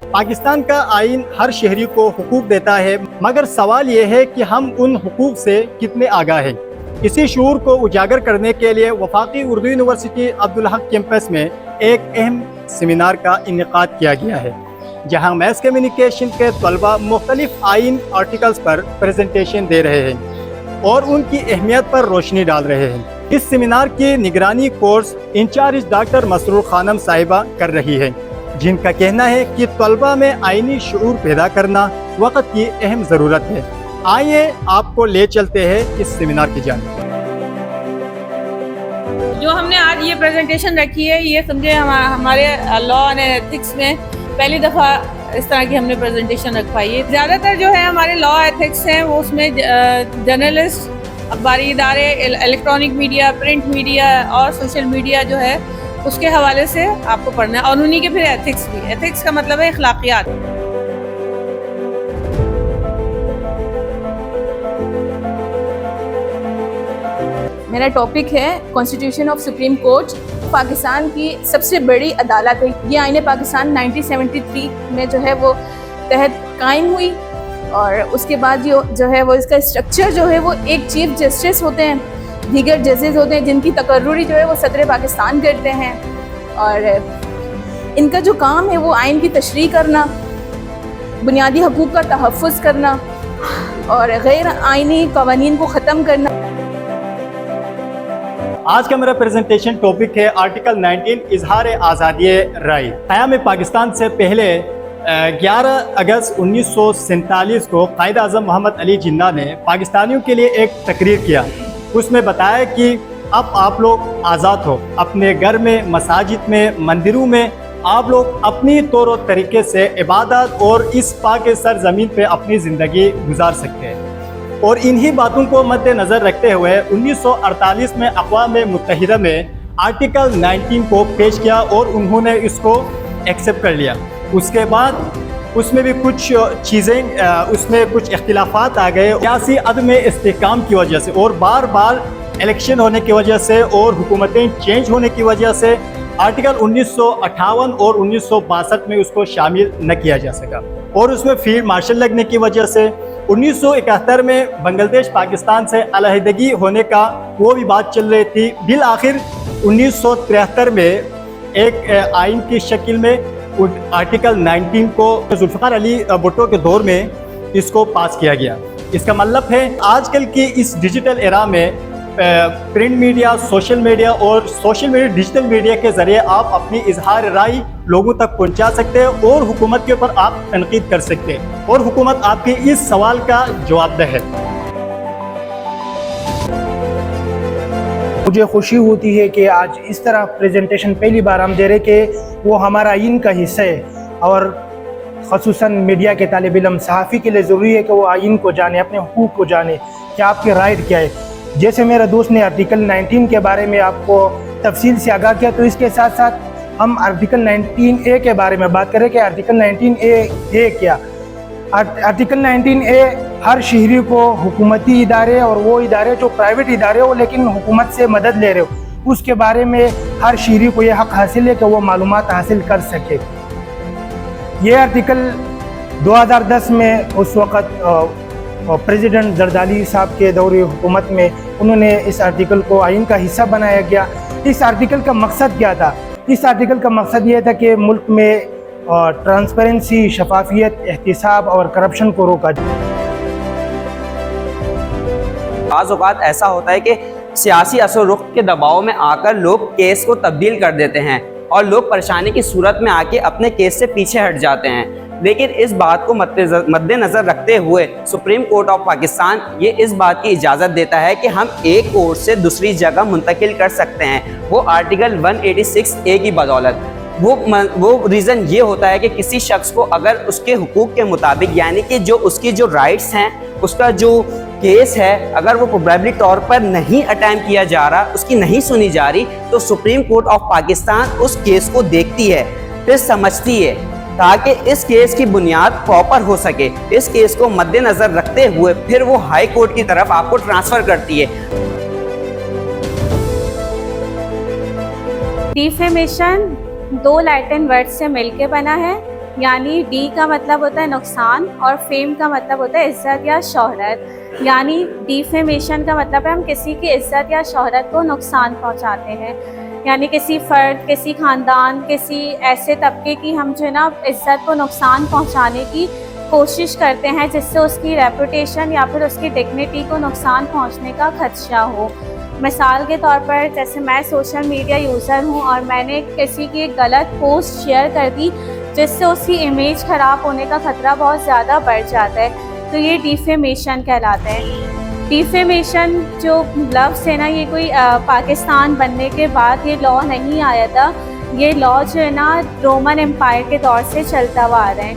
पाकिस्तान का आइन हर शहरी को हुकूक देता है, मगर सवाल ये है कि हम उन हुकूक से कितने आगाह हैं। इसी शूर को उजागर करने के लिए वफाकी उर्दू यूनिवर्सिटी अब्दुल हक कैंपस में एक अहम सेमिनार का इनेकाद किया गया है, जहां मैस कम्युनिकेशन के तलबा मुख्तलिफ आइन आर्टिकल्स पर प्रेजेंटेशन दे रहे हैं और उनकी अहमियत पर रोशनी डाल रहे हैं। इस सेमिनार की निगरानी course in charge doctor Masroor Khanam साहिबा कर रही है, जिनका कहना है कि तलबा में आइनी शऊर पैदा करना वक्त की अहम ज़रूरत है। आइए आपको ले चलते हैं इस सेमिनार की जानिब। जो हमने आज ये प्रेजेंटेशन रखी है, ये समझे हमारे लॉ एंड एथिक्स में पहली दफ़ा इस तरह की हमने प्रेजेंटेशन रखवाई है। ज़्यादातर जो है हमारे लॉ एथिक्स हैं वो उसमें जर्नलिस्ट, अखबारी इदारे, इलेक्ट्रॉनिक मीडिया, प्रिंट मीडिया और सोशल मीडिया जो है उसके हवाले से आपको पढ़ना है, और उन्हीं के फिर एथिक्स भी। एथिक्स का मतलब है अखलाकियात। मेरा टॉपिक है constitution of supreme court. Pakistan की सबसे बड़ी अदालत है। ये आईन पाकिस्तान 1973 में जो है वो तहत कायम हुई, और उसके बाद जो है वो इसका स्ट्रक्चर जो है वो एक चीफ जस्टिस होते हैं, दीगर जजेस होते हैं जिनकी तकर्रुरी जो है वो सदर पाकिस्तान करते हैं, और इनका जो काम है वो आइन की तशरीह करना, बुनियादी हकूक़ का तहफ़्फ़ुज़ करना और गैर आइनी क़वानीन को ख़त्म करना। आज का मेरा प्रेजेंटेशन टॉपिक है आर्टिकल 19 इजहार आज़ादी राय। क़याम पाकिस्तान से पहले 11 अगस्त 1947 को कायद आज़म मोहम्मद अली जिन्ना ने पाकिस्तानियों के लिए एक तकरीर किया। उसमें बताया कि अब आप लोग आज़ाद हो, अपने घर में, मसाजिद में, मंदिरों में आप लोग अपनी तौर और तरीके से इबादत और इस पाक सरज़मीन पे अपनी ज़िंदगी गुजार सकते हैं। और इन्हीं बातों को मद्देनज़र रखते हुए 1948 में अक़वाम मुत्तहिदा में आर्टिकल 19 को पेश किया और उन्होंने इसको एक्सेप्ट कर लिया। उसके बाद उसमें भी कुछ चीज़ें, उसमें कुछ इख्तिलाफात आ गए सियासी अदम इस्तेहकाम की वजह से, और बार बार इलेक्शन होने की वजह से और हुकूमतें चेंज होने की वजह से आर्टिकल 1958 और 1962 में उसको शामिल न किया जा सका, और उसमें फील्ड मार्शल लगने की वजह से 1971 में बांग्लादेश पाकिस्तान से अलहदगी होने का वो भी बात चल रही थी। बिल आखिर 1973 में एक आइन की शक्ल में आर्टिकल 19 को जुल्फ़िकार अली भुट्टो के दौर में इसको पास किया गया। इसका मतलब है आजकल की इस डिजिटल एरा में प्रिंट मीडिया, सोशल मीडिया और डिजिटल मीडिया के ज़रिए आप अपनी इजहार राय लोगों तक पहुंचा सकते हैं और हुकूमत के ऊपर आप तनकीद कर सकते हैं, और हुकूमत आपके इस सवाल का जवाबदेह है। मुझे खुशी होती है कि आज इस तरह प्रेजेंटेशन पहली बार हम दे रहे कि वो हमारा आइन का हिस्सा है, और ख़ुसूसन मीडिया के तालिब इल्म, सहाफ़ी के लिए ज़रूरी है कि वो आइन को जाने, अपने हुकूक को जाने कि आपके राइट क्या है। जैसे मेरे दोस्त ने आर्टिकल 19 के बारे में आपको तफसील से आगाह किया, तो इसके साथ साथ हम आर्टिकल 19A के बारे में बात करें कि आर्टिकल 19A क्या। आर्टिकल 19A हर शहरी को हुकूमती इदारे और वो इदारे जो प्राइवेट इदारे हो लेकिन हुकूमत से मदद ले रहे हो, उसके बारे में हर शहरी को यह हक़ हासिल है कि वो मालूमात हासिल कर सके। ये आर्टिकल 2010 में उस वक़्त प्रेसिडेंट जरदारी साहब के दौरे हुकूमत में उन्होंने इस आर्टिकल को आइन का हिस्सा बनाया गया। इस आर्टिकल का मकसद क्या था? इस आर्टिकल का मकसद ये था कि मुल्क में ट्रांसपेरेंसी, शफाफियत, एहतिसाब और करप्शन को रोका जाए। बाज़ औक़ात ऐसा होता है कि सियासी असर रुख के दबाव में आकर लोग केस को तब्दील कर देते हैं और लोग परेशानी की सूरत में आके अपने केस से पीछे हट जाते हैं। लेकिन इस बात को मद्देनज़र रखते हुए सुप्रीम कोर्ट ऑफ पाकिस्तान ये इस बात की इजाज़त देता है कि हम एक कोर्ट से दूसरी जगह मुंतकिल कर सकते हैं, वो आर्टिकल 186A की बदौलत। वो रीज़न ये होता है कि किसी शख्स को अगर उसके हुकूक के मुताबिक, यानी कि जो उसकी जो राइट्स हैं, उसका जो केस है, अगर वो प्रोबेबली तौर पर नहीं अटेम्प्ट किया जा रहा, उसकी नहीं सुनी जा रही, तो सुप्रीम कोर्ट ऑफ पाकिस्तान उस केस को देखती है, फिर समझती है, ताकि इस केस की बुनियाद प्रॉपर हो सके। इस केस को मद्देनज़र रखते हुए फिर वो हाई कोर्ट की तरफ आपको ट्रांसफ़र करती है। डिफेमेशन दो लैटिन वर्ड से मिलके बना है। यानी डी का मतलब होता है नुकसान और फेम का मतलब होता है इज्जत या शोहरत। यानी डिफेमेशन का मतलब है हम किसी की इज्जत या शोहरत को नुकसान पहुंचाते हैं, यानी किसी फ़र्द, किसी ख़ानदान, किसी ऐसे तबके की हम जो है ना इज्जत को नुकसान पहुंचाने की कोशिश करते हैं जिससे उसकी रेपुटेशन या फिर उसकी डिग्निटी को नुकसान पहुंचने का खदशा हो। मिसाल के तौर पर जैसे मैं सोशल मीडिया यूज़र हूं और मैंने किसी की एक गलत पोस्ट शेयर कर दी जिससे उसकी इमेज ख़राब होने का ख़तरा बहुत ज़्यादा बढ़ जाता है, तो ये डिफेमेशन कहलाता है। डिफेमेशन जो लफ्ज़ है ना, ये कोई पाकिस्तान बनने के बाद ये लॉ नहीं आया था, ये लॉ जो है ना रोमन एम्पायर के दौर से चलता हुआ आ रहा है।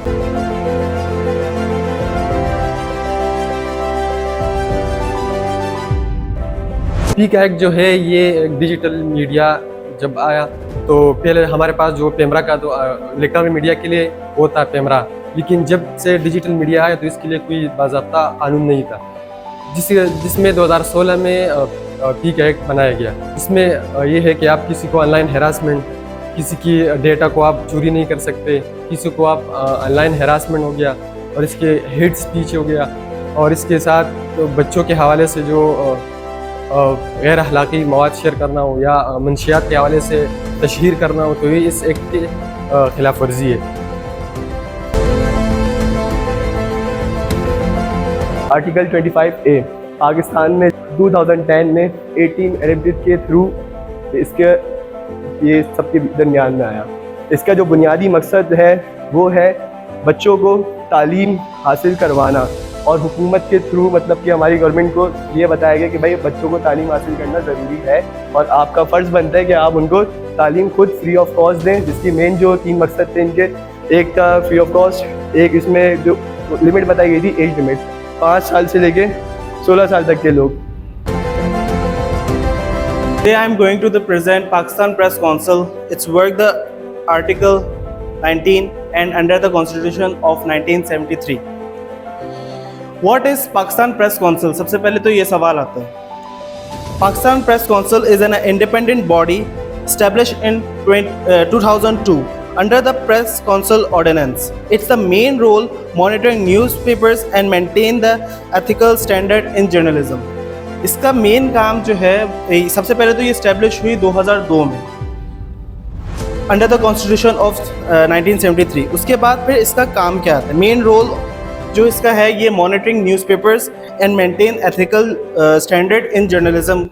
स्पीक एक्ट जो है ये डिजिटल मीडिया जब आया तो पहले हमारे पास जो पेमरा का तो इलेक्ट्रॉनिक मीडिया के लिए वो था पेमरा, लेकिन जब से डिजिटल मीडिया आया तो इसके लिए कोई बाज़ाब्ता कानून नहीं था, जिसमें 2016 में स्पीक एक्ट बनाया गया। इसमें ये है कि आप किसी को ऑनलाइन हैरासमेंट, किसी की डेटा को आप चोरी नहीं कर सकते, किसी को आप ऑनलाइन हैरासमेंट हो गया और इसके हेट स्पीच हो गया, और इसके साथ तो बच्चों के हवाले से जो गैर अखलाकी मवाद शेयर करना हो या मंशियात के हवाले से तशहीर करना हो, तो ये इस एक्ट के खिलाफ वर्जी है। आर्टिकल 25A पाकिस्तान में 2010 में 18 एडिक्ट के थ्रू इसके ये सबके दरमियान में आया। इसका जो बुनियादी मकसद है वो है बच्चों को तालीम हासिल करवाना, और हुकूमत के थ्रू मतलब कि हमारी गवर्नमेंट को ये बताया गया कि भाई बच्चों को तालीम हासिल करना ज़रूरी है और आपका फ़र्ज़ बनता है कि आप उनको तालीम खुद फ्री ऑफ कॉस्ट दें। जिसकी मेन जो 3 मकसद थे इनके, एक था फ्री ऑफ कॉस्ट, एक इसमें जो लिमिट बताई गई थी एज लिमिट 5 साल से लेके 16 साल तक के लोग। Today I am going to present Pakistan Press Council. It's work the Article 19 and under the Constitution of 1973. What is Pakistan Press Council? सबसे पहले तो ये सवाल आता है। Pakistan Press Council is an independent body established in 2002 under the Press Council Ordinance. It's the main role monitoring newspapers and maintain the ethical standard in journalism. इसका main काम जो है, सबसे पहले तो ये इस्टेब्लिश हुई 2002 में अंडर द कॉन्स्टिट्यूशन ऑफ 1973। उसके बाद फिर इसका काम क्या आता है? मेन रोल जो इसका है ये monitoring newspapers and maintain ethical standard in journalism.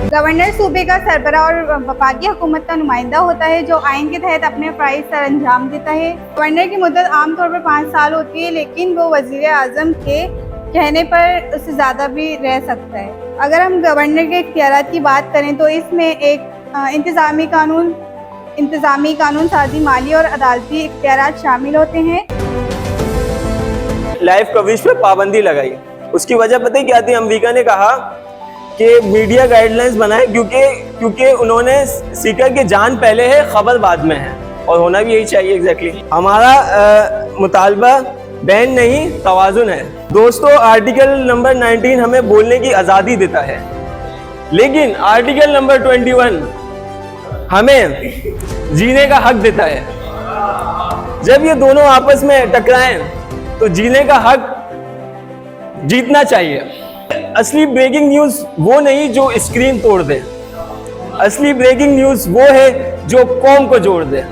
Governor सूबे का सरबराह और वफाकी हुकूमत का नुमाइंदा होता है जो आइन के तहत अपने फ़राइज़ सर अंजाम देता है। गवर्नर की मुद्दत आमतौर पर 5 साल होती है, लेकिन वो वज़ीर आज़म के कहने पर उससे ज़्यादा भी रह सकता है। अगर हम गवर्नर के इख्तियारात की बात करें तो इसमें एक इंतज़ामी कानून साजी, माली और अदालती इख्तियारात शामिल होते हैं। लाइव कवरेज पे पाबंदी लगाई, उसकी वजह पता है क्या थी? अमेरिका ने कहा कि मीडिया गाइडलाइंस बनाए क्योंकि उन्होंने सीखा कि जान पहले है खबर बाद में है, और होना भी यही चाहिए। एग्जैक्टली हमारा मुतालबा बैन नहीं तवाज़ुन है। दोस्तों, आर्टिकल नंबर 19 हमें बोलने की आज़ादी देता है, लेकिन आर्टिकल नंबर 21 हमें जीने का हक देता है। जब ये दोनों आपस में टकराएं तो जीने का हक जीतना चाहिए। असली ब्रेकिंग न्यूज़ वो नहीं जो स्क्रीन तोड़ दे, असली ब्रेकिंग न्यूज़ वो है जो कौम को जोड़ दे।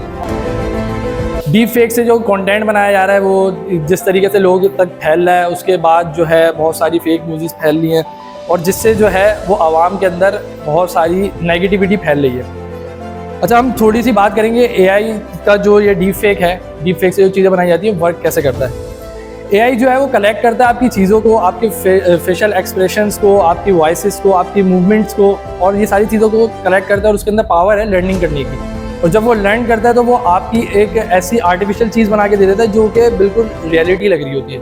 डीप फेक से जो कंटेंट बनाया जा रहा है वो जिस तरीके से लोगों तक फैल रहा है, उसके बाद जो है बहुत सारी फेक न्यूज़ फैल रही हैं और जिससे जो है वो आवाम के अंदर बहुत सारी नेगेटिविटी फैल रही है। अच्छा, हम थोड़ी सी बात करेंगे एआई का। जो ये डीप फेक है, डीप फेक से जो चीज़ें बनाई जाती हैं वर्क कैसे करता है। एआई जो है वो कलेक्ट करता है आपकी चीज़ों को, आपके फेशियल एक्सप्रेशंस को, आपकी वॉइसेस को, आपकी मूवमेंट्स को, और ये सारी चीज़ों को कलेक्ट करता है और उसके अंदर पावर है लर्निंग करने की। और जब वो लर्न करता है तो वो आपकी एक ऐसी आर्टिफिशियल चीज़ बना के दे देता है जो कि बिल्कुल रियलिटी लग रही होती है।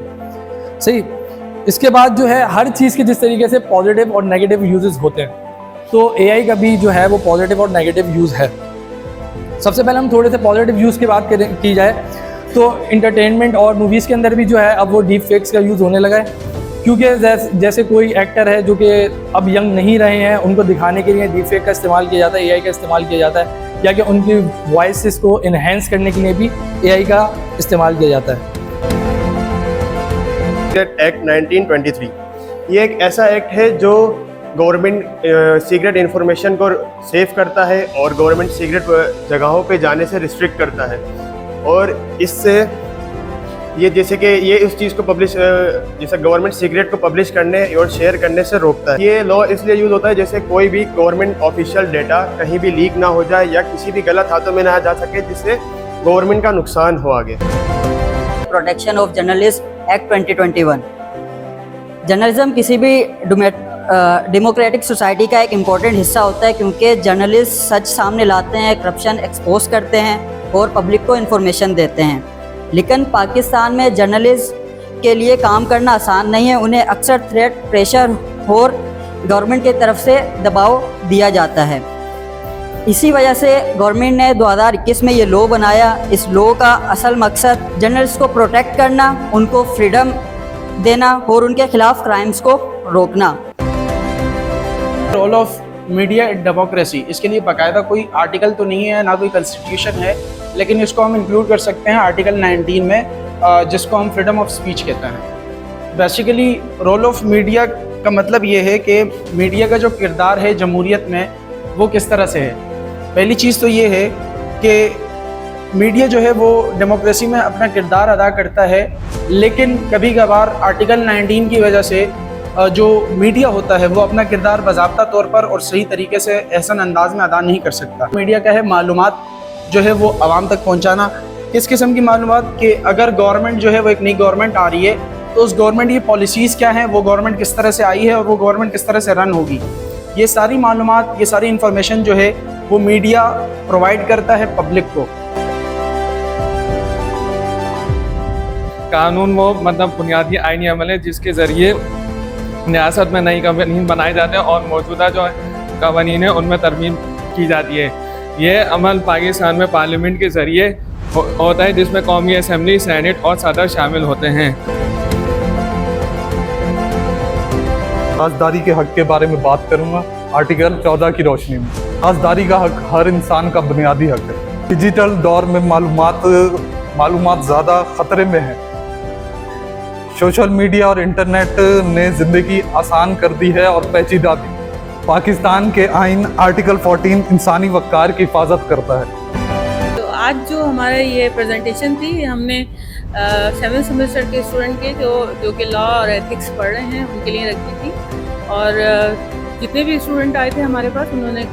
सही। इसके बाद जो है हर चीज़ के जिस तरीके से पॉजिटिव और नेगेटिव यूजेस होते हैं, तो एआई का भी जो है वो पॉजिटिव और नेगेटिव यूज़ है। सबसे पहले हम थोड़े से पॉजिटिव यूज़ की बात की जाए तो इंटरटेनमेंट और मूवीज़ के अंदर भी जो है अब वो डीप फेक्स का यूज़ होने लगा है, क्योंकि जैसे कोई एक्टर है जो कि अब यंग नहीं रहे हैं, उनको दिखाने के लिए डीप फेक का इस्तेमाल किया जाता है, एआई का इस्तेमाल किया जाता है या कि उनकी वॉइसेस को इन्हेंस करने के लिए भी AI का इस्तेमाल किया जाता है। एक्ट 1923 ये एक ऐसा एक्ट है जो गवर्नमेंट सीक्रेट इंफॉर्मेशन को सेव करता है और गवर्नमेंट सीक्रेट जगहों पे जाने से रिस्ट्रिक्ट करता है, और इससे ये जैसे कि ये उस चीज़ को पब्लिश जैसे गवर्नमेंट सीक्रेट को पब्लिश करने और शेयर करने से रोकता है। ये लॉ इसलिए यूज़ होता है जैसे कोई भी गवर्नमेंट ऑफिशियल डेटा कहीं भी लीक ना हो जाए या किसी भी गलत हाथों में ना जा सके जिससे गवर्नमेंट का नुकसान हो आगे। Protection of journalist act 2021। Journalism किसी भी डेमोक्रेटिक सोसाइटी का एक इम्पॉर्टेंट हिस्सा होता है, क्योंकि जर्नलिस्ट सच सामने लाते हैं, करप्शन एक्सपोज करते हैं और पब्लिक को इन्फॉर्मेशन देते हैं। लेकिन पाकिस्तान में जर्नलिस्ट के लिए काम करना आसान नहीं है। उन्हें अक्सर थ्रेट, प्रेशर और गवर्नमेंट की तरफ से दबाव दिया जाता है। इसी वजह से गवर्नमेंट ने 2021 में ये लॉ बनाया। इस लॉ का असल मकसद जर्नलिस्ट को प्रोटेक्ट करना, उनको फ्रीडम देना और उनके खिलाफ क्राइम्स को रोकना। Role of media in democracy, इसके लिए बाकायदा कोई आर्टिकल तो नहीं है, ना कोई कॉन्स्टिट्यूशन है, लेकिन इसको हम इंक्लूड कर सकते हैं आर्टिकल 19 में, जिसको हम फ्रीडम ऑफ स्पीच कहते हैं। बेसिकली रोल ऑफ मीडिया का मतलब ये है कि मीडिया का जो किरदार है जमहूरियत में वो किस तरह से है। पहली चीज़ तो ये है कि मीडिया जो है वो डेमोक्रेसी में अपना किरदार अदा करता है, लेकिन कभी कभार आर्टिकल 19 की वजह से जो मीडिया होता है वो अपना किरदार बाज़ाब्ता तौर पर और सही तरीके से एहसन अंदाज में अदा नहीं कर सकता। मीडिया का है मालूमात जो है वो आवाम तक पहुंचाना। किस किस्म की मालूमात कि अगर गवर्नमेंट जो है वो एक नई गवर्नमेंट आ रही है तो उस गवर्नमेंट की पॉलिसीज़ क्या हैं, वो गवर्नमेंट किस तरह से आई है और वो गवर्नमेंट किस तरह से रन होगी, ये सारी मालूमात, ये सारी इंफॉर्मेशन जो है वो मीडिया प्रोवाइड करता है पब्लिक को। कानून वो मतलब बुनियादी आईनी अमल है जिसके ज़रिए रियासत में नई कानून बनाए जाते हैं और मौजूदा जो कानून है उनमें तरमीम की जाती है। ये अमल पाकिस्तान में पार्लियामेंट के ज़रिए होता है, जिसमें कौमी असम्बली, सेनेट और सदर शामिल होते हैं। राजदारी के हक के बारे में बात करूंगा। आर्टिकल 14 की रोशनी में राजदारी का हक हर इंसान का बुनियादी हक है। डिजिटल दौर में मालूमात ज़्यादा ख़तरे में है। सोशल मीडिया और इंटरनेट ने ज़िंदगी आसान कर दी है और पेचीदा भी। पाकिस्तान के आइन आर्टिकल 14 इंसानी वक़ार की हिफाजत करता है। तो आज जो हमारा ये प्रेजेंटेशन थी, हमने 7th सेमेस्टर के स्टूडेंट के जो कि लॉ और एथिक्स पढ़ रहे हैं उनके लिए रखी थी, और जितने भी स्टूडेंट आए थे हमारे पास उन्होंने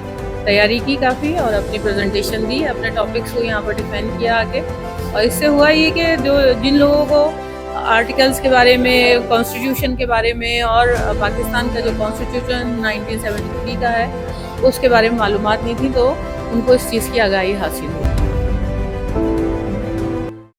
तैयारी की काफ़ी और अपनी प्रेजेंटेशन दी, अपने टॉपिक्स को यहाँ पर डिफाइन किया आगे। और इससे हुआ ये कि जिन लोगों को आर्टिकल्स के बारे में, कॉन्स्टिट्यूशन के बारे में और पाकिस्तान का जो कॉन्स्टिट्यूशन 1973 का है उसके बारे में मालूमात नहीं थी, तो उनको इस चीज़ की आगाही हासिल हुई।